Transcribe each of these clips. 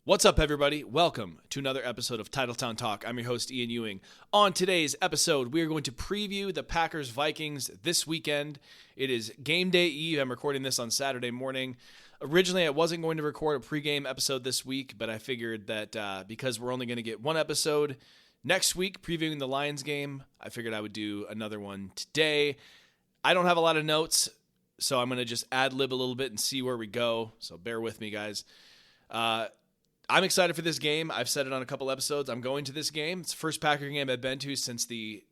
What's up, everybody? Welcome to another episode of Titletown Talk. I'm your host, Ian Ewing. On today's episode, we are going to preview the Packers-Vikings this weekend. It is game day eve. I'm recording this on Saturday morning. Originally, I wasn't going to record a pregame episode this week, but I figured that because we're only going to get one episode next week previewing the Lions game, I figured I would do another one today. I don't have a lot of notes, so I'm going to just ad-lib a little bit and see where we go, so bear with me, guys. I'm excited for this game. I've said it on a couple episodes. I'm going to this game. It's the first Packer game I've been to since the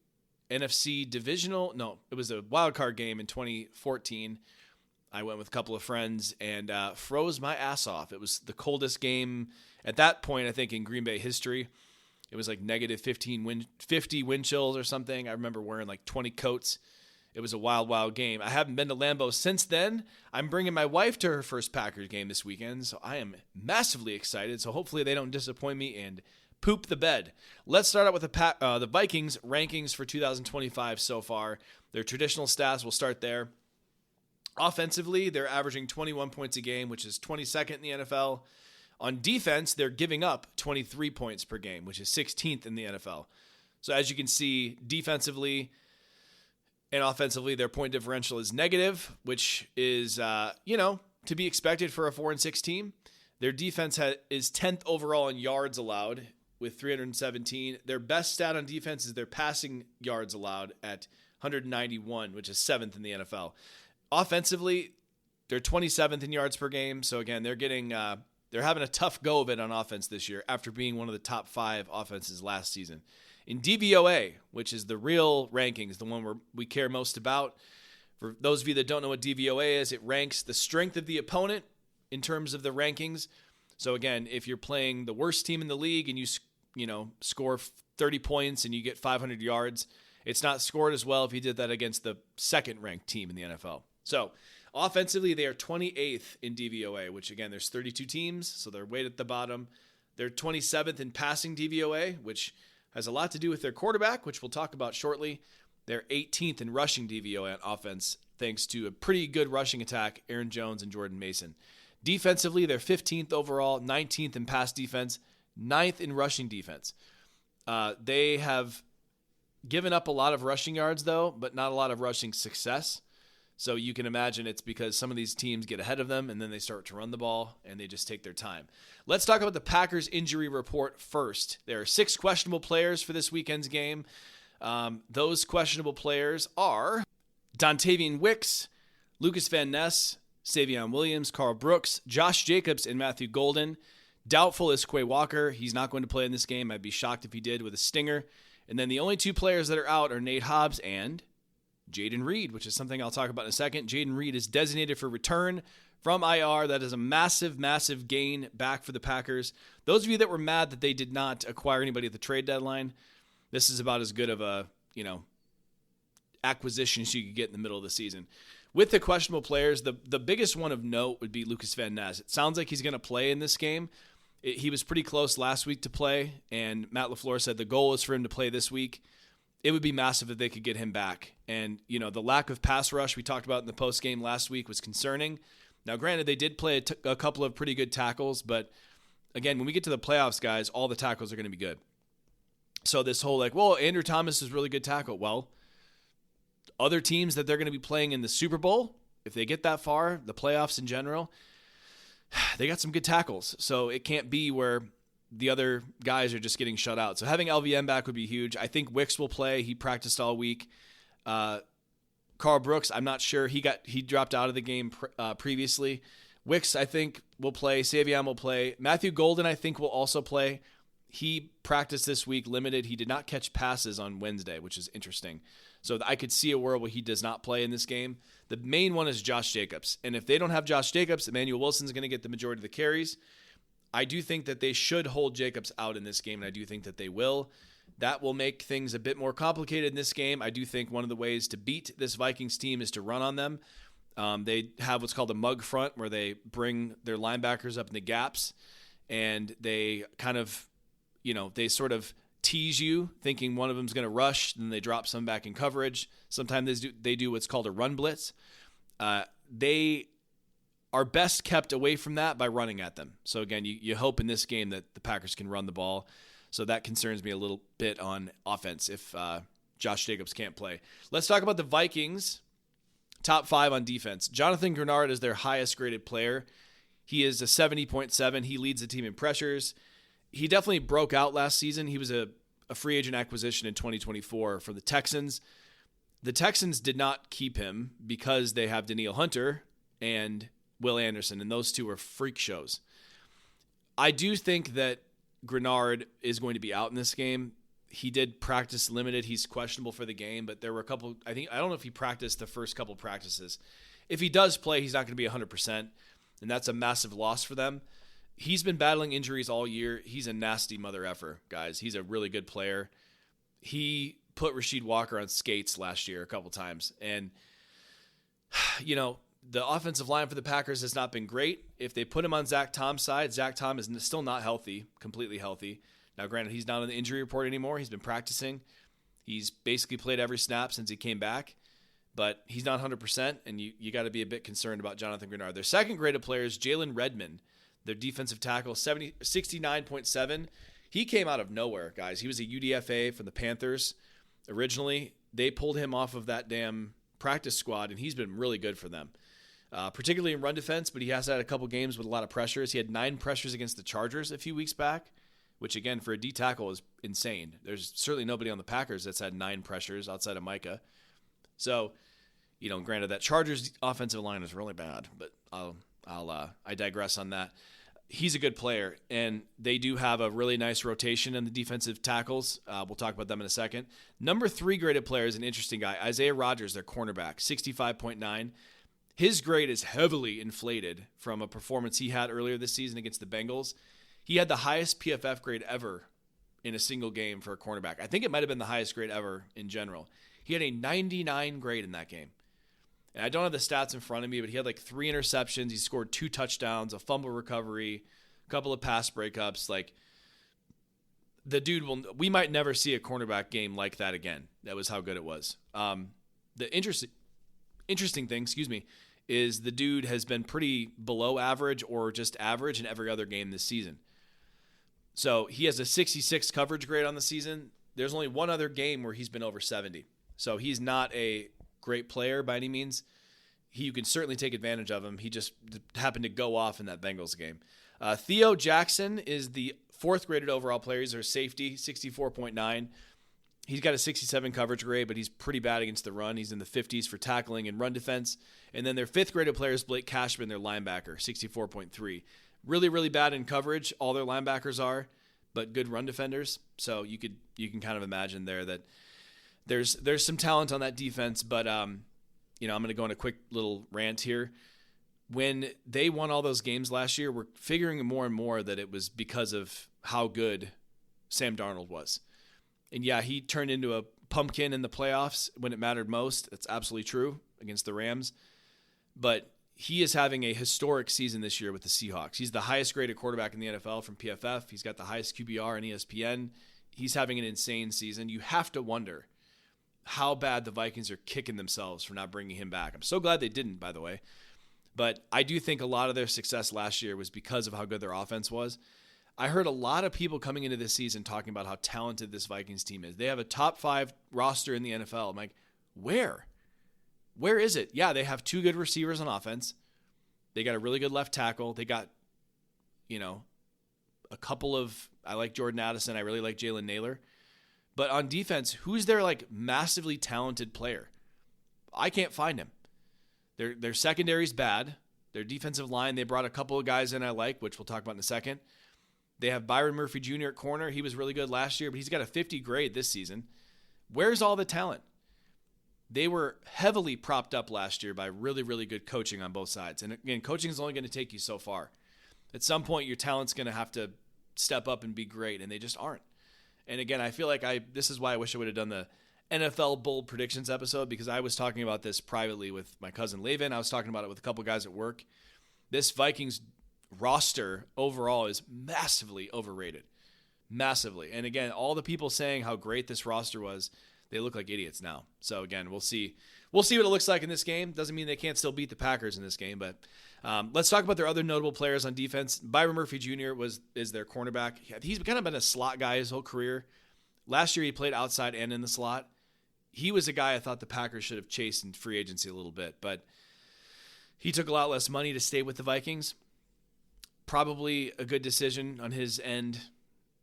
NFC divisional. No, it was a wild card game in 2014. I went with a couple of friends and froze my ass off. It was the coldest game at that point, I think, in Green Bay history. It was like negative 50 wind chills or something. I remember wearing like 20 coats. It was a wild, wild game. I haven't been to Lambeau since then. I'm bringing my wife to her first Packers game this weekend, so I am massively excited. So hopefully they don't disappoint me and poop the bed. Let's start out with the Vikings rankings for 2025 so far. Their traditional stats, we'll start there. Offensively, they're averaging 21 points a game, which is 22nd in the NFL. On defense, they're giving up 23 points per game, which is 16th in the NFL. So as you can see, defensively and offensively, their point differential is negative, which is, to be expected for a 4-6 team. Their defense is 10th overall in yards allowed with 317. Their best stat on defense is their passing yards allowed at 191, which is 7th in the NFL. Offensively, they're 27th in yards per game. So again, they're having a tough go of it on offense this year after being one of the top 5 offenses last season. In DVOA, which is the real rankings, the one we care most about, for those of you that don't know what DVOA is, it ranks the strength of the opponent in terms of the rankings. So again, if you're playing the worst team in the league and you score 30 points and you get 500 yards, it's not scored as well if you did that against the second-ranked team in the NFL. So offensively, they are 28th in DVOA, which again, there's 32 teams, so they're way at the bottom. They're 27th in passing DVOA, which has a lot to do with their quarterback, which we'll talk about shortly. They're 18th in rushing DVOA on offense, thanks to a pretty good rushing attack, Aaron Jones and Jordan Mason. Defensively, they're 15th overall, 19th in pass defense, 9th in rushing defense. They have given up a lot of rushing yards, though, but not a lot of rushing success. So you can imagine it's because some of these teams get ahead of them and then they start to run the ball and they just take their time. Let's talk about the Packers injury report first. There are 6 questionable players for this weekend's game. Those questionable players are Dontavian Wicks, Lucas Van Ness, Savion Williams, Carl Brooks, Josh Jacobs, and Matthew Golden. Doubtful is Quay Walker. He's not going to play in this game. I'd be shocked if he did with a stinger. And then the only 2 players that are out are Nate Hobbs and Jaden Reed, which is something I'll talk about in a second. Jaden Reed is designated for return from IR. That is a massive, massive gain back for the Packers. Those of you that were mad that they did not acquire anybody at the trade deadline, this is about as good of a, acquisition as you could get in the middle of the season. With the questionable players, the biggest one of note would be Lucas Van Ness. It sounds like he's going to play in this game. He was pretty close last week to play, and Matt LaFleur said the goal is for him to play this week. It would be massive if they could get him back. And, the lack of pass rush we talked about in the postgame last week was concerning. Now, granted, they did play a couple of pretty good tackles, but again, when we get to the playoffs, guys, all the tackles are going to be good. So this whole Andrew Thomas is really good tackle. Well, other teams that they're going to be playing in the Super Bowl, if they get that far, the playoffs in general, they got some good tackles. So it can't be where the other guys are just getting shut out. So having LVM back would be huge. I think Wicks will play. He practiced all week. Carl Brooks, I'm not sure. He dropped out of the game previously. Wicks, I think, will play. Savion will play. Matthew Golden, I think, will also play. He practiced this week, limited. He did not catch passes on Wednesday, which is interesting. So I could see a world where he does not play in this game. The main one is Josh Jacobs. And if they don't have Josh Jacobs, Emmanuel Wilson's going to get the majority of the carries. I do think that they should hold Jacobs out in this game, and I do think that they will. That will make things a bit more complicated in this game. I do think one of the ways to beat this Vikings team is to run on them. They have what's called a mug front, where they bring their linebackers up in the gaps, and they kind of, they sort of tease you, thinking one of them's going to rush, then they drop some back in coverage. Sometimes they do what's called a run blitz. They are best kept away from that by running at them. So again, you hope in this game that the Packers can run the ball. So that concerns me a little bit on offense if Josh Jacobs can't play. Let's talk about the Vikings. Top 5 on defense. Jonathan Grenard is their highest graded player. He is a 70.7. He leads the team in pressures. He definitely broke out last season. He was a free agent acquisition in 2024 from the Texans. The Texans did not keep him because they have Danielle Hunter and Will Anderson, and those two are freak shows. I do think that Grenard is going to be out in this game. He did practice limited. He's questionable for the game, but there were a couple. I don't know if he practiced the first couple practices. If he does play, he's not going to be 100%, and that's a massive loss for them. He's been battling injuries all year. He's a nasty mother effer, guys. He's a really good player. He put Rasheed Walker on skates last year a couple times, and the offensive line for the Packers has not been great. If they put him on Zach Tom's side, Zach Tom is still not healthy, completely healthy. Now, granted, he's not on the injury report anymore. He's been practicing. He's basically played every snap since he came back, but he's not 100%, and you got to be a bit concerned about Jonathan Grenard. Their second graded player is Jalen Redmond, their defensive tackle, 69.7. He came out of nowhere, guys. He was a UDFA from the Panthers originally. They pulled him off of that damn practice squad, and he's been really good for them, particularly in run defense, but he has had a couple games with a lot of pressures. He had 9 pressures against the Chargers a few weeks back, which, again, for a D tackle is insane. There's certainly nobody on the Packers that's had 9 pressures outside of Micah. So, granted, that Chargers offensive line is really bad, but I digress on that. He's a good player, and they do have a really nice rotation in the defensive tackles. We'll talk about them in a second. Number 3 graded player is an interesting guy, Isaiah Rodgers, their cornerback, 65.9. His grade is heavily inflated from a performance he had earlier this season against the Bengals. He had the highest PFF grade ever in a single game for a cornerback. I think it might have been the highest grade ever in general. He had a 99 grade in that game. And I don't have the stats in front of me, but he had like 3 interceptions. He scored 2 touchdowns, a fumble recovery, a couple of pass breakups. Like, the dude we might never see a cornerback game like that again. That was how good it was. The interesting thing, is the dude has been pretty below average or just average in every other game this season. So he has a 66 coverage grade on the season. There's only one other game where he's been over 70. So he's not a great player by any means. You can certainly take advantage of him. He just happened to go off in that Bengals game. Theo Jackson is the 4th graded overall player. He's their safety, 64.9. He's got a 67 coverage grade, but he's pretty bad against the run. He's in the 50s for tackling and run defense. And then their 5th graded player is Blake Cashman, their linebacker, 64.3. Really, really bad in coverage. All their linebackers are, but good run defenders. So you can kind of imagine there that there's some talent on that defense. But I'm going to go on a quick little rant here. When they won all those games last year, we're figuring more and more that it was because of how good Sam Darnold was. And yeah, he turned into a pumpkin in the playoffs when it mattered most. That's absolutely true against the Rams. But he is having a historic season this year with the Seahawks. He's the highest graded quarterback in the NFL from PFF. He's got the highest QBR in ESPN. He's having an insane season. You have to wonder how bad the Vikings are kicking themselves for not bringing him back. I'm so glad they didn't, by the way. But I do think a lot of their success last year was because of how good their offense was. I heard a lot of people coming into this season talking about how talented this Vikings team is. They have a top 5 roster in the NFL. I'm like, where? Where is it? Yeah, they have 2 good receivers on offense. They got a really good left tackle. They got, a couple of, I like Jordan Addison. I really like Jalen Naylor. But on defense, who's their massively talented player? I can't find him. Their secondary's bad. Their defensive line, they brought a couple of guys in I like, which we'll talk about in a second. They have Byron Murphy Jr. at corner. He was really good last year, but he's got a 50 grade this season. Where's all the talent? They were heavily propped up last year by really, really good coaching on both sides. And again, coaching is only going to take you so far. At some point, your talent's going to have to step up and be great, and they just aren't. And again, I feel like this is why I wish I would have done the NFL bold predictions episode, because I was talking about this privately with my cousin Lavin. I was talking about it with a couple guys at work. This Vikings roster overall is massively overrated. Massively. And again, all the people saying how great this roster was, they look like idiots now. So again, we'll see. We'll see what it looks like in this game. Doesn't mean they can't still beat the Packers in this game, but let's talk about their other notable players on defense. Byron Murphy Jr. is their cornerback. He's kind of been a slot guy his whole career. Last year he played outside and in the slot. He was a guy I thought the Packers should have chased in free agency a little bit, but he took a lot less money to stay with the Vikings. Probably a good decision on his end.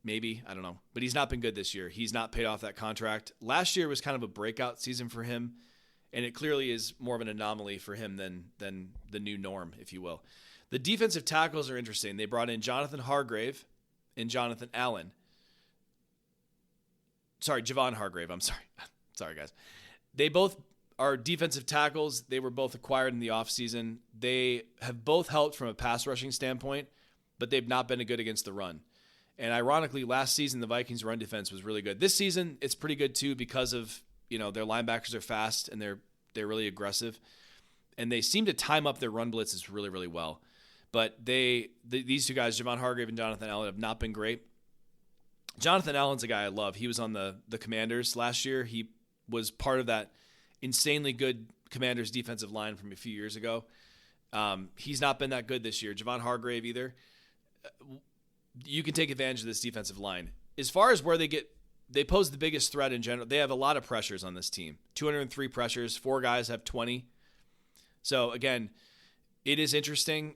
Maybe, I don't know. But he's not been good this year. He's not paid off that contract. Last year was kind of a breakout season for him, and it clearly is more of an anomaly for him than the new norm, if you will. The defensive tackles are interesting. They brought in Jonathan Hargrave and Jonathan Allen. Sorry, Javon Hargrave. I'm sorry. Sorry, guys. They both are defensive tackles. They were both acquired in the offseason. They have both helped from a pass rushing standpoint, but they've not been good against the run. And ironically, last season, the Vikings' run defense was really good. This season, it's pretty good too because of, their linebackers are fast and they're really aggressive. And they seem to time up their run blitzes really, really well. But these two guys, Javon Hargrave and Jonathan Allen, have not been great. Jonathan Allen's a guy I love. He was on the Commanders last year. He was part of that insanely good Commanders defensive line from a few years ago. He's not been that good this year. Javon Hargrave either. You can take advantage of this defensive line. As far as where they pose the biggest threat in general, they have a lot of pressures on this team. 203 pressures. 4 guys have 20. So, again, it is interesting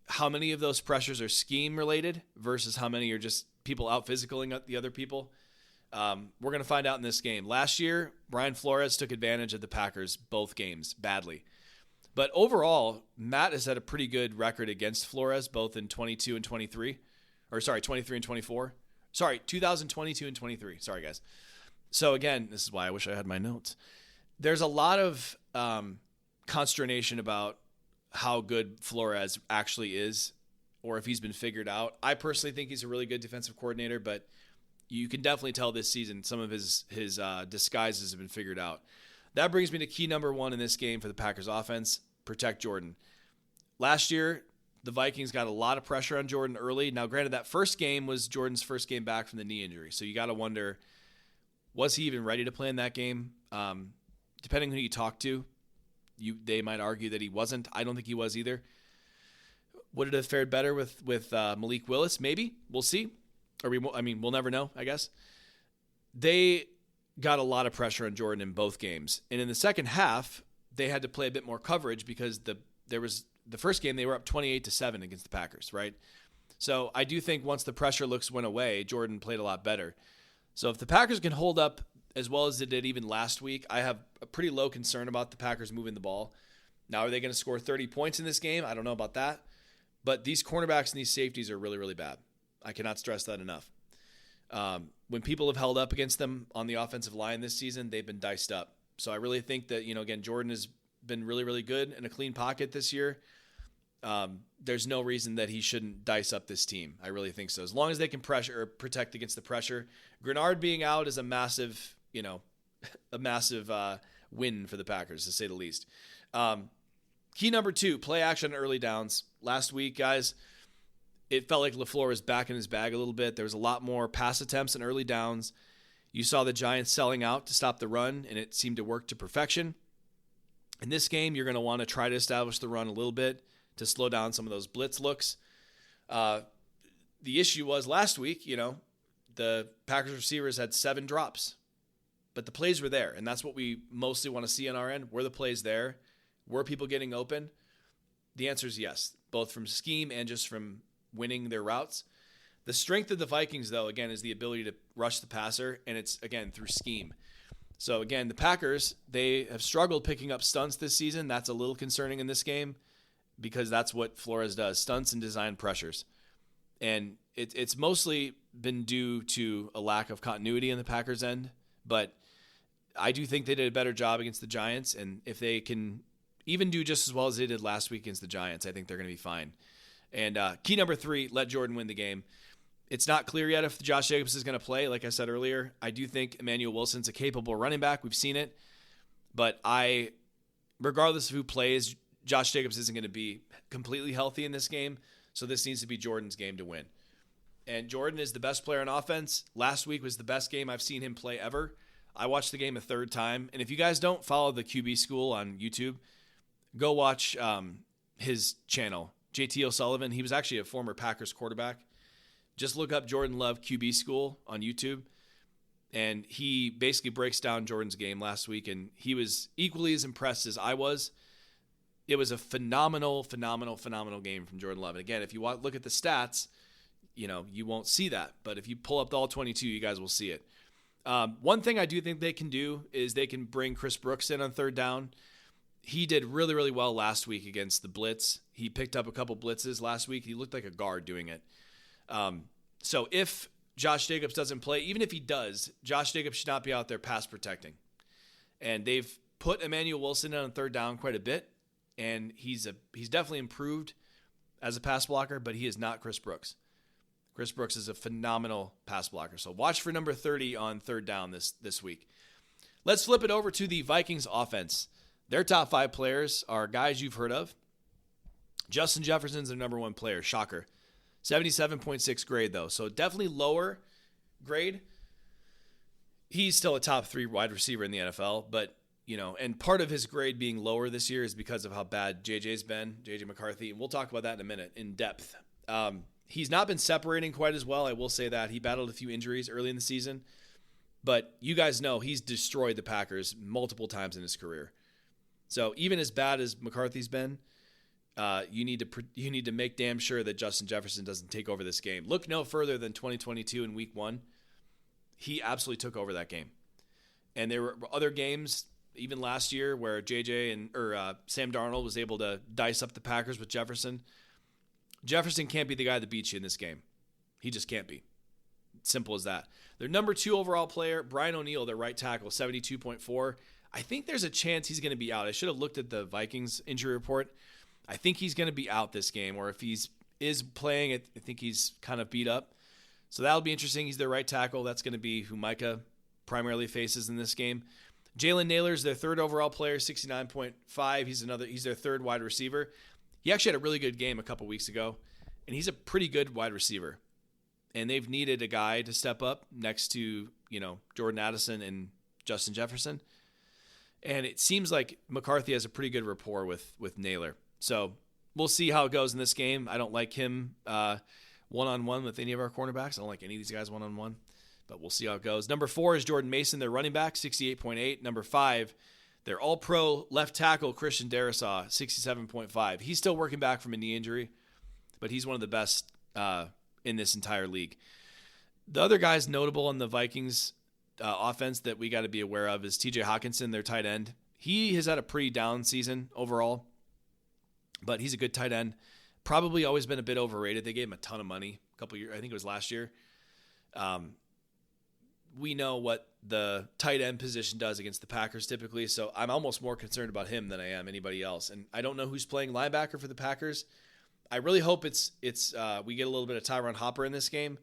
how many of those pressures are scheme-related versus how many are just people out-physicaling the other people. We're going to find out in this game. Last year, Brian Flores took advantage of the Packers both games badly. But overall, Matt has had a pretty good record against Flores, both in 22 and 23. 23 and 24. 2022 and 23. Sorry, guys. So, again, this is why I wish I had my notes. There's a lot of consternation about how good Flores actually is or if he's been figured out. I personally think he's a really good defensive coordinator, but you can definitely tell this season some of his disguises have been figured out. That brings me to key number 1 in this game for the Packers offense, protect Jordan. Last year, the Vikings got a lot of pressure on Jordan early. Now, granted, that first game was Jordan's first game back from the knee injury, so you got to wonder, was he even ready to play in that game? Depending on who you talk to, they might argue that he wasn't. I don't think he was either. Would it have fared better with Malik Willis? Maybe. We'll see. We'll never know, I guess. They got a lot of pressure on Jordan in both games. And in the second half, they had to play a bit more coverage because the first game they were up 28-7 against the Packers, right? So I do think once the pressure looks went away, Jordan played a lot better. So if the Packers can hold up as well as they did even last week, I have a pretty low concern about the Packers moving the ball. Now, are they going to score 30 points in this game? I don't know about that. But these cornerbacks and these safeties are really, really bad. I cannot stress that enough. When people have held up against them on the offensive line this season, they've been diced up. So I really think that, again, Jordan has been really, really good in a clean pocket this year. There's no reason that he shouldn't dice up this team. I really think so. As long as they can pressure or protect against the pressure. Grenard being out is a massive, win for the Packers, to say the least. Key number 2, play action on early downs. Last week, guys, it felt like LaFleur was back in his bag a little bit. There was a lot more pass attempts and early downs. You saw the Giants selling out to stop the run, and it seemed to work to perfection. In this game, you're going to want to try to establish the run a little bit to slow down some of those blitz looks. The issue was last week, the Packers receivers had 7 drops, but the plays were there, and that's what we mostly want to see on our end. Were the plays there? Were people getting open? The answer is yes, both from scheme and just from winning their routes. The strength of the Vikings, though, again, is the ability to rush the passer, and it's, again, through scheme. So, again, the Packers, they have struggled picking up stunts this season. That's a little concerning in this game because that's what Flores does, stunts and design pressures. And it's mostly been due to a lack of continuity in the Packers' end, but I do think they did a better job against the Giants, and if they can even do just as well as they did last week against the Giants, I think they're going to be fine. And key number 3, let Jordan win the game. It's not clear yet if Josh Jacobs is going to play. Like I said earlier, I do think Emmanuel Wilson's a capable running back. We've seen it. But regardless of who plays, Josh Jacobs isn't going to be completely healthy in this game. So this needs to be Jordan's game to win. And Jordan is the best player on offense. Last week was the best game I've seen him play ever. I watched the game a third time. And if you guys don't follow the QB School on YouTube, go watch his channel, JT O'Sullivan. He was actually a former Packers quarterback. Just look up Jordan Love QB School on YouTube. And he basically breaks down Jordan's game last week. And he was equally as impressed as I was. It was a phenomenal game from Jordan Love. And again, if you look at the stats, you won't see that. But if you pull up the all 22, you guys will see it. One thing I do think they can do is they can bring Chris Brooks in on third down. He did really, really well last week against the blitz. He picked up a couple blitzes last week. He looked like a guard doing it. So if Josh Jacobs doesn't play, even if he does, Josh Jacobs should not be out there pass protecting. And they've put Emmanuel Wilson in on third down quite a bit, and he's definitely improved as a pass blocker, but he is not Chris Brooks. Chris Brooks is a phenomenal pass blocker. So watch for number 30 on third down this week. Let's flip it over to the Vikings offense. Their top 5 players are guys you've heard of. Justin Jefferson's their number 1 player. Shocker. 77.6 grade, though. So definitely lower grade. He's still a top 3 wide receiver in the NFL. But, and part of his grade being lower this year is because of how bad JJ's been, JJ McCarthy. And we'll talk about that in a minute in depth. He's not been separating quite as well. I will say that. He battled a few injuries early in the season. But you guys know he's destroyed the Packers multiple times in his career. So even as bad as McCarthy's been, you need to make damn sure that Justin Jefferson doesn't take over this game. Look no further than 2022 in Week 1. He absolutely took over that game. And there were other games, even last year, where JJ or Sam Darnold was able to dice up the Packers with Jefferson. Jefferson can't be the guy that beats you in this game. He just can't be. Simple as that. Their number 2 overall player, Brian O'Neill, their right tackle, 72.4. I think there's a chance he's going to be out. I should have looked at the Vikings injury report. I think he's going to be out this game, or if he's playing, I think he's kind of beat up. So that'll be interesting. He's their right tackle. That's going to be who Micah primarily faces in this game. Jalen Naylor's their 3rd overall player, 69.5. He's their 3rd wide receiver. He actually had a really good game a couple weeks ago, and he's a pretty good wide receiver. And they've needed a guy to step up next to, Jordan Addison and Justin Jefferson. And it seems like McCarthy has a pretty good rapport with Naylor. So we'll see how it goes in this game. I don't like him one-on-one with any of our cornerbacks. I don't like any of these guys one-on-one, but we'll see how it goes. Number 4 is Jordan Mason, their running back, 68.8. Number 5, their all-pro left tackle, Christian Darrisaw, 67.5. He's still working back from a knee injury, but he's one of the best in this entire league. The other guys notable on the Vikings offense that we got to be aware of is TJ Hawkinson, their tight end. He has had a pretty down season overall, but he's a good tight end. Probably always been a bit overrated. They gave him a ton of money a couple years. I think it was last year. We know what the tight end position does against the Packers typically, so I'm almost more concerned about him than I am anybody else. And I don't know who's playing linebacker for the Packers. I really hope it's we get a little bit of Tyron Hopper in this game.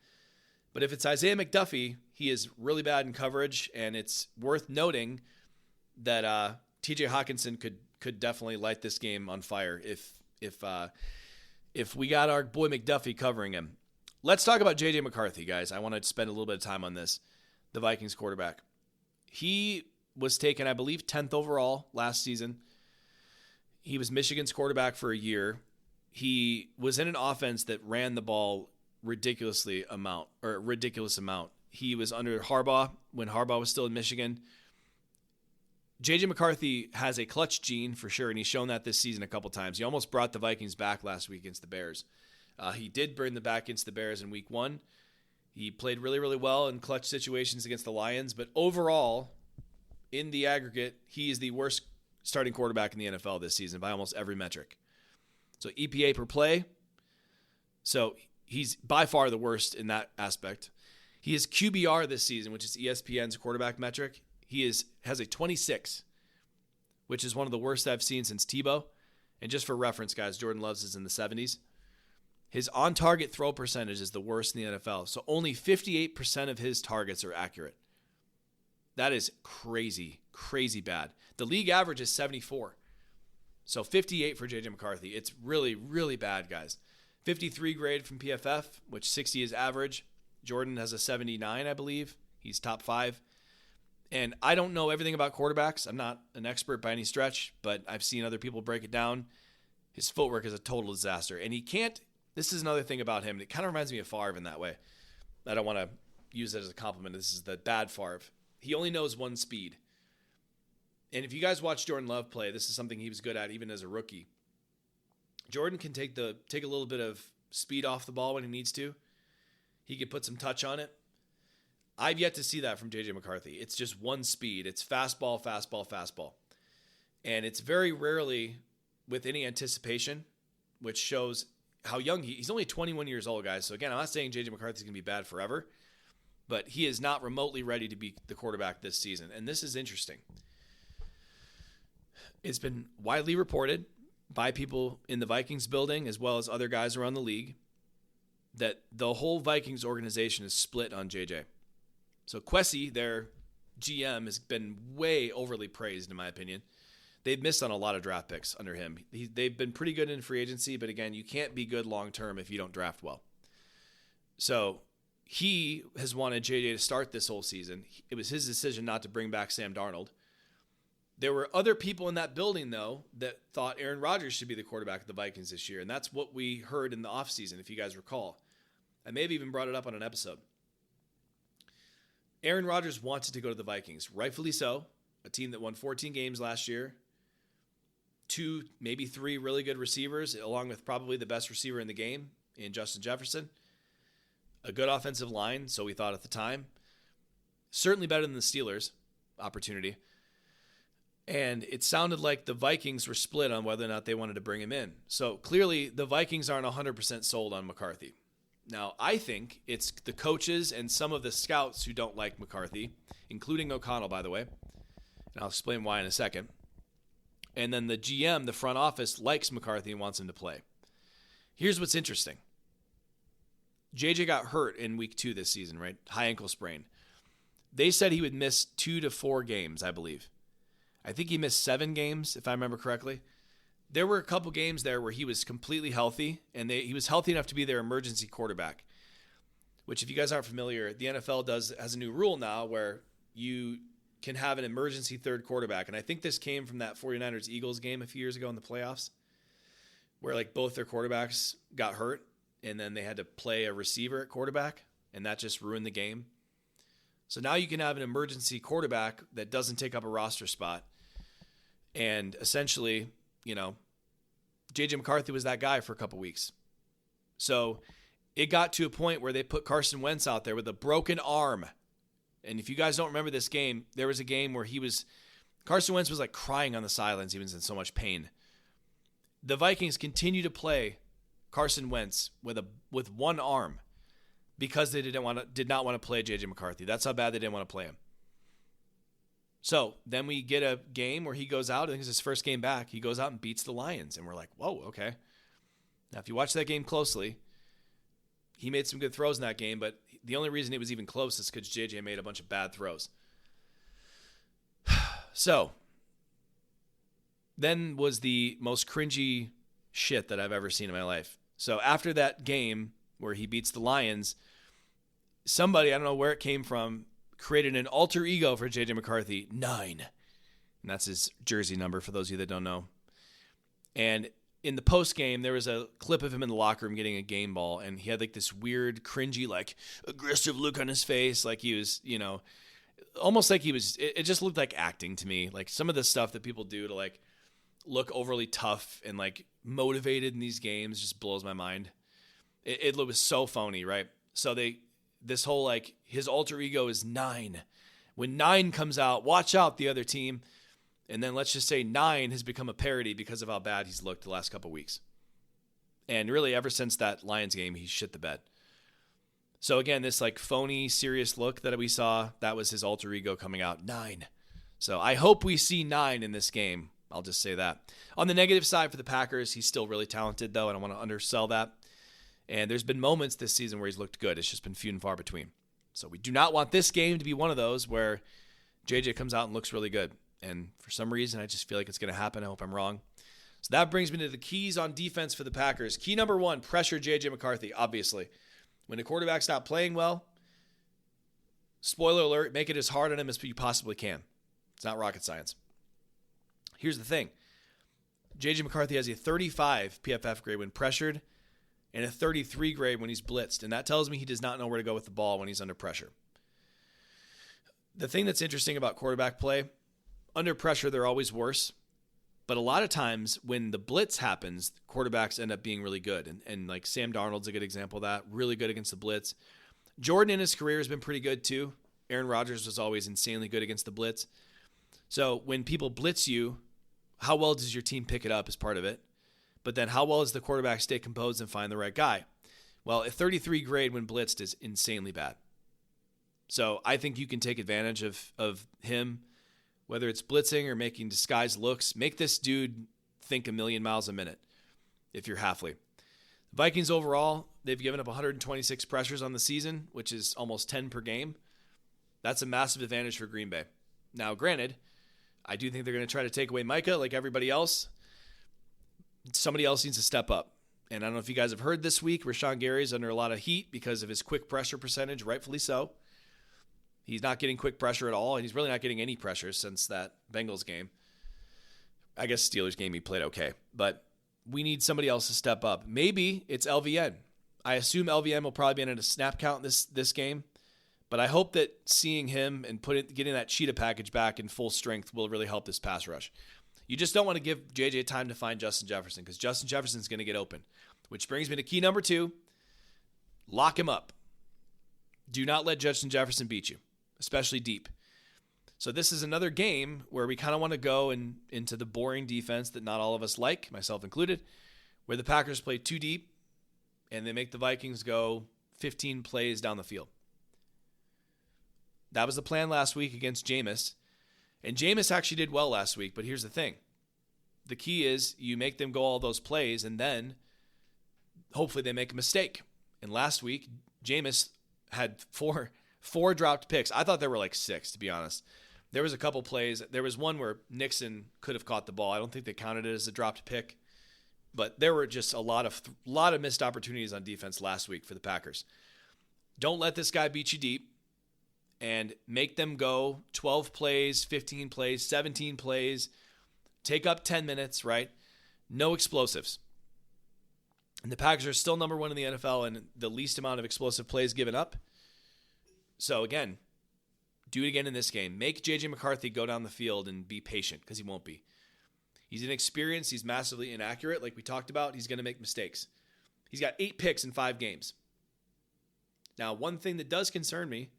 But if it's Isaiah McDuffie, he is really bad in coverage, and it's worth noting that TJ Hawkinson could definitely light this game on fire if we got our boy McDuffie covering him. Let's talk about JJ McCarthy, guys. I want to spend a little bit of time on this. The Vikings quarterback. He was taken, I believe, 10th overall last season. He was Michigan's quarterback for a year. He was in an offense that ran the ball ridiculous amount. He was under Harbaugh when Harbaugh was still in Michigan. JJ McCarthy has a clutch gene for sure, and he's shown that this season a couple times. He almost brought the Vikings back last week against the Bears. He did bring them back against the Bears in week 1. He played really, really well in clutch situations against the Lions, but overall, in the aggregate, he is the worst starting quarterback in the NFL this season by almost every metric. So EPA per play, so he's by far the worst in that aspect. He is QBR this season, which is ESPN's quarterback metric. He has a 26, which is one of the worst I've seen since Tebow. And just for reference, guys, Jordan Love's is in the 70s. His on-target throw percentage is the worst in the NFL. So only 58% of his targets are accurate. That is crazy, crazy bad. The league average is 74. So 58 for JJ McCarthy. It's really, really bad, guys. 53 grade from PFF, which 60 is average. Jordan has a 79, I believe. He's top 5. And I don't know everything about quarterbacks. I'm not an expert by any stretch, but I've seen other people break it down. His footwork is a total disaster. And he can't, this is another thing about him. And it kind of reminds me of Favre in that way. I don't want to use it as a compliment. This is the bad Favre. He only knows one speed. And if you guys watch Jordan Love play, this is something he was good at even as a rookie. Jordan can take a little bit of speed off the ball when he needs to. He can put some touch on it. I've yet to see that from JJ McCarthy. It's just one speed. It's fastball, fastball, fastball. And it's very rarely with any anticipation, which shows how young he's only 21 years old, guys. So again, I'm not saying JJ McCarthy's going to be bad forever, but he is not remotely ready to be the quarterback this season. And this is interesting. It's been widely reported by people in the Vikings building as well as other guys around the league that the whole Vikings organization is split on JJ. So Kwesi, their GM, has been way overly praised, in my opinion. They've missed on a lot of draft picks under him. They've been pretty good in free agency, but again, you can't be good long-term if you don't draft well. So he has wanted JJ to start this whole season. It was his decision not to bring back Sam Darnold. There were other people in that building, though, that thought Aaron Rodgers should be the quarterback of the Vikings this year, and that's what we heard in the offseason, if you guys recall. I may have even brought it up on an episode. Aaron Rodgers wanted to go to the Vikings, rightfully so, a team that won 14 games last year, 2, maybe 3 really good receivers, along with probably the best receiver in the game in Justin Jefferson, a good offensive line, so we thought at the time, certainly better than the Steelers opportunity. And it sounded like the Vikings were split on whether or not they wanted to bring him in. So clearly the Vikings aren't 100% sold on McCarthy. Now, I think it's the coaches and some of the scouts who don't like McCarthy, including O'Connell, by the way. And I'll explain why in a second. And then the GM, the front office, likes McCarthy and wants him to play. Here's what's interesting. JJ got hurt in week 2 this season, right? High ankle sprain. They said he would miss 2 to 4 games, I believe. I think he missed 7 games, if I remember correctly. There were a couple games there where he was completely healthy, and he was healthy enough to be their emergency quarterback, which if you guys aren't familiar, the NFL has a new rule now where you can have an emergency third quarterback. And I think this came from that 49ers-Eagles game a few years ago in the playoffs where like both their quarterbacks got hurt, and then they had to play a receiver at quarterback, and that just ruined the game. So now you can have an emergency quarterback that doesn't take up a roster spot. And essentially, JJ McCarthy was that guy for a couple weeks. So it got to a point where they put Carson Wentz out there with a broken arm. And if you guys don't remember this game, there was a game where Carson Wentz was like crying on the sidelines. He was in so much pain. The Vikings continue to play Carson Wentz with one arm because they did not want to play JJ McCarthy. That's how bad they didn't want to play him. So then we get a game where he goes out, I think it's his first game back, he goes out and beats the Lions, and we're like, whoa, okay. Now, if you watch that game closely, he made some good throws in that game, but the only reason it was even close is because JJ made a bunch of bad throws. So then was the most cringy shit that I've ever seen in my life. So after that game where he beats the Lions, somebody, I don't know where it came from, created an alter ego for JJ McCarthy, 9. And that's his jersey number for those of you that don't know. And in the post game, there was a clip of him in the locker room getting a game ball, and he had like this weird, cringy, like aggressive look on his face, like he was, almost like he was. It just looked like acting to me, like some of the stuff that people do to like look overly tough and like motivated in these games just blows my mind. It was so phony, right? So this whole like his alter ego is 9. When 9 comes out, watch out the other team. And then let's just say 9 has become a parody because of how bad he's looked the last couple weeks. And really ever since that Lions game, he shit the bed. So again, this like phony, serious look that we saw, that was his alter ego coming out, 9. So I hope we see 9 in this game. I'll just say that. On the negative side for the Packers, he's still really talented though. I don't want to undersell that. And there's been moments this season where he's looked good. It's just been few and far between. So we do not want this game to be one of those where JJ comes out and looks really good. And for some reason, I just feel like it's going to happen. I hope I'm wrong. So that brings me to the keys on defense for the Packers. Key number 1, pressure JJ McCarthy, obviously. When the quarterback's not playing well, Spoiler alert, make it as hard on him as you possibly can. It's not rocket science. Here's the thing. JJ McCarthy has a 35 PFF grade when pressured and a 33 grade when he's blitzed. And that tells me he does not know where to go with the ball when he's under pressure. The thing that's interesting about quarterback play, under pressure, they're always worse. But a lot of times when the blitz happens, quarterbacks end up being really good. And like Sam Darnold's a good example of that. Really good against the blitz. Jordan in his career has been pretty good too. Aaron Rodgers was always insanely good against the blitz. So when people blitz you, how well does your team pick it up is part of it. But then how well does the quarterback stay composed and find the right guy? Well, a 33 grade when blitzed is insanely bad. So I think you can take advantage of him, whether it's blitzing or making disguised looks. Make this dude think a million miles a minute if you're Hafley. The Vikings overall, they've given up 126 pressures on the season, which is almost 10 per game. That's a massive advantage for Green Bay. Now, granted, I do think they're going to try to take away Micah like everybody else. Somebody else needs to step up. And I don't know if you guys have heard this week, Rashawn Gary's under a lot of heat because of his quick pressure percentage, rightfully so. He's not getting quick pressure at all, and he's really not getting any pressure since that Bengals game. I guess Steelers game he played okay. But we need somebody else to step up. Maybe it's LVN. I assume LVN will probably be in a snap count this game. But I hope that seeing him and getting that cheetah package back in full strength will really help this pass rush. You just don't want to give JJ time to find Justin Jefferson because Justin Jefferson's going to get open. Which brings me to key number 2. Lock him up. Do not let Justin Jefferson beat you, especially deep. So this is another game where we kind of want to go into the boring defense that not all of us like, myself included, where the Packers play too deep and they make the Vikings go 15 plays down the field. That was the plan last week against Jameis. And Jameis actually did well last week, but here's the thing. The key is you make them go all those plays, and then hopefully they make a mistake. And last week, Jameis had four dropped picks. I thought there were like 6, to be honest. There was a couple plays. There was one where Nixon could have caught the ball. I don't think they counted it as a dropped pick. But there were just a lot of missed opportunities on defense last week for the Packers. Don't let this guy beat you deep. And make them go 12 plays, 15 plays, 17 plays, take up 10 minutes, right? No explosives. And the Packers are still number 1 in the NFL and the least amount of explosive plays given up. So again, do it again in this game. Make JJ McCarthy go down the field and be patient because he won't be. He's inexperienced. He's massively inaccurate. Like we talked about, he's going to make mistakes. He's got 8 picks in 5 games. Now, one thing that does concern me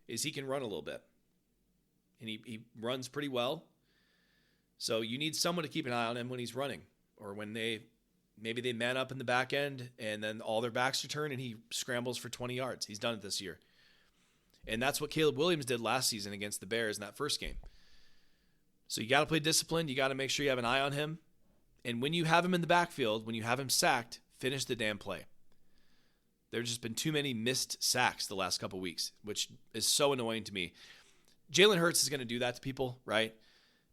is he can run a little bit. And he runs pretty well. So you need someone to keep an eye on him when he's running. Or when maybe they man up in the back end and then all their backs return and he scrambles for 20 yards. He's done it this year. And that's what Caleb Williams did last season against the Bears in that first game. So you got to play disciplined. You got to make sure you have an eye on him. And when you have him in the backfield, when you have him sacked, finish the damn play. There's just been too many missed sacks the last couple weeks, which is so annoying to me. Jalen Hurts is going to do that to people, right?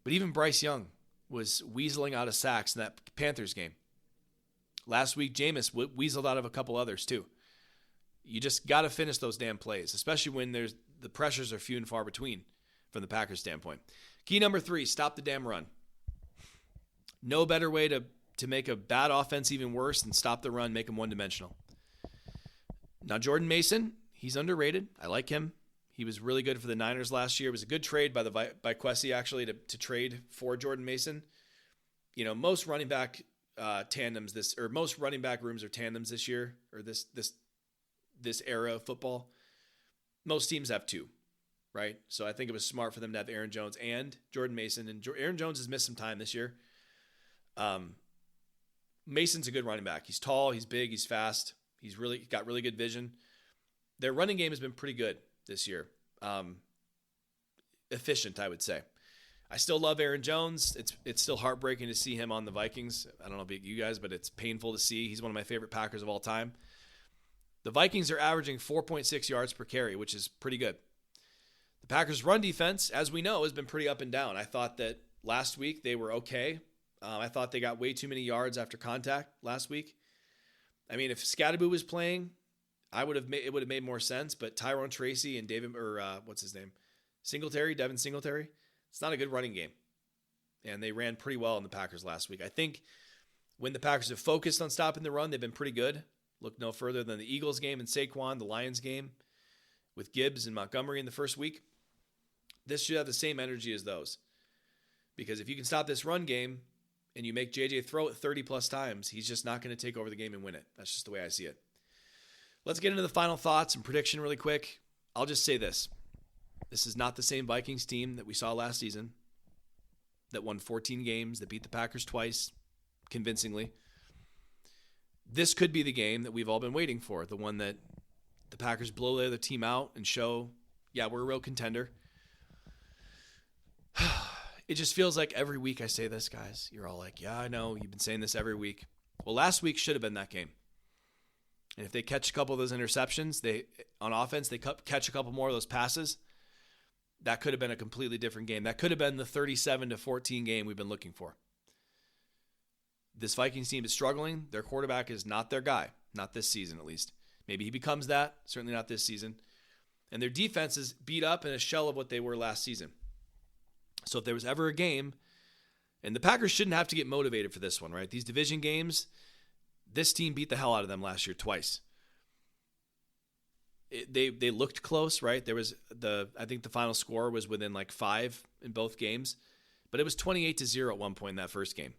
But even Bryce Young was weaseling out of sacks in that Panthers game. Last week, Jameis weaseled out of a couple others too. You just got to finish those damn plays, especially when the pressures are few and far between from the Packers' standpoint. Key number 3, stop the damn run. No better way to make a bad offense even worse than stop the run, make them one-dimensional. Now, Jordan Mason, he's underrated. I like him. He was really good for the Niners last year. It was a good trade by Kwesi, actually, to trade for Jordan Mason. You know, most running back most running back rooms are tandems this year, or this era of football. Most teams have 2, right? So I think it was smart for them to have Aaron Jones and Jordan Mason. And Aaron Jones has missed some time this year. Mason's a good running back. He's tall, he's big, he's fast. He's got really good vision. Their running game has been pretty good this year. Efficient, I would say. I still love Aaron Jones. It's still heartbreaking to see him on the Vikings. I don't know about you guys, but it's painful to see. He's one of my favorite Packers of all time. The Vikings are averaging 4.6 yards per carry, which is pretty good. The Packers' run defense, as we know, has been pretty up and down. I thought that last week they were okay. I thought they got way too many yards after contact last week. I mean, if Scatterboo was playing, it would have made more sense, but Tyrone Tracy and what's his name? Devin Singletary. It's not a good running game. And they ran pretty well on the Packers last week. I think when the Packers have focused on stopping the run, they've been pretty good. Look no further than the Eagles game and Saquon, the Lions game with Gibbs and Montgomery in the first week. This should have the same energy as those. Because if you can stop this run game and you make JJ throw it 30 plus times, he's just not going to take over the game and win it. That's just the way I see it. Let's get into the final thoughts and prediction really quick. I'll just say this. This is not the same Vikings team that we saw last season that won 14 games, that beat the Packers twice convincingly. This could be the game that we've all been waiting for, the one that the Packers blow the other team out and show, yeah, we're a real contender. It just feels like every week I say this, guys. You're all like, yeah, I know. You've been saying this every week. Well, last week should have been that game. And if they catch a couple of those interceptions, on offense, they catch a couple more of those passes, that could have been a completely different game. That could have been the 37-14 game we've been looking for. This Vikings team is struggling. Their quarterback is not their guy. Not this season, at least. Maybe he becomes that. Certainly not this season. And their defense is beat up in a shell of what they were last season. So if there was ever a game, and the Packers shouldn't have to get motivated for this one, right? These division games, this team beat the hell out of them last year twice. They looked close, right? I think the final score was within like 5 in both games, but it was 28-0 at one point in that first game.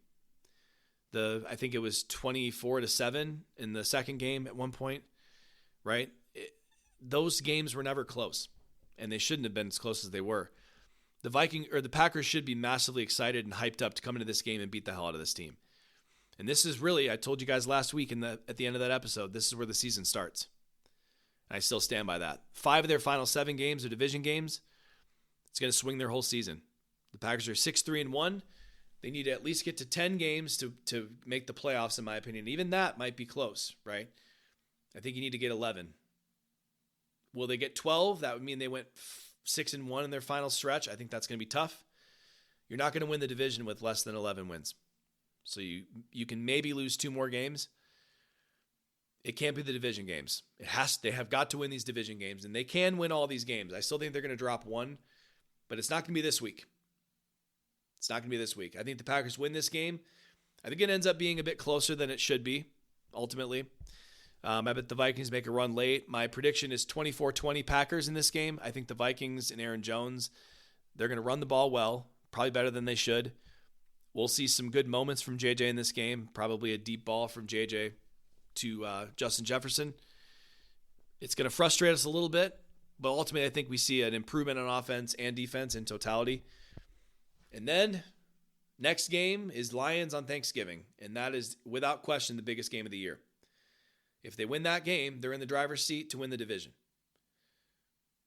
I think it was 24-7 in the second game at one point, right? Those games were never close, and they shouldn't have been as close as they were. The Packers should be massively excited and hyped up to come into this game and beat the hell out of this team. And this is really, I told you guys last week at the end of that episode, this is where the season starts. And I still stand by that. 5 of their final 7 games are division games. It's going to swing their whole season. The Packers are 6-3-1. They need to at least get to 10 games to make the playoffs, in my opinion. Even that might be close, right? I think you need to get 11. Will they get 12? That would mean they went 6-1 in their final stretch. I think that's going to be tough. You're not going to win the division with less than 11 wins. So you can maybe lose 2 more games. It can't be the division games. They have got to win these division games, and they can win all these games. I still think they're going to drop 1, but it's not going to be this week. It's not going to be this week. I think the Packers win this game. I think it ends up being a bit closer than it should be, ultimately. I bet the Vikings make a run late. My prediction is 24-20 Packers in this game. I think the Vikings and Aaron Jones, they're going to run the ball well, probably better than they should. We'll see some good moments from JJ in this game, probably a deep ball from JJ to Justin Jefferson. It's going to frustrate us a little bit, but ultimately I think we see an improvement on offense and defense in totality. And then next game is Lions on Thanksgiving, and that is without question the biggest game of the year. If they win that game, they're in the driver's seat to win the division.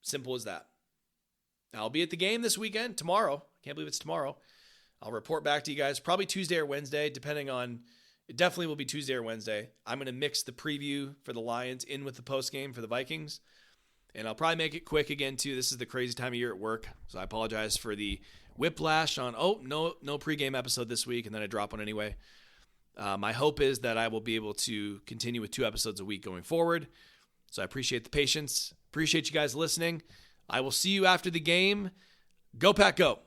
Simple as that. I'll be at the game this weekend, tomorrow. I can't believe it's tomorrow. I'll report back to you guys probably Tuesday or Wednesday, depending on, it definitely will be Tuesday or Wednesday. I'm going to mix the preview for the Lions in with the post game for the Vikings. And I'll probably make it quick again, too. This is the crazy time of year at work, so I apologize for the whiplash on, no pregame episode this week, and then I drop one anyway. My hope is that I will be able to continue with 2 episodes a week going forward. So I appreciate the patience. Appreciate you guys listening. I will see you after the game. Go Pack, go.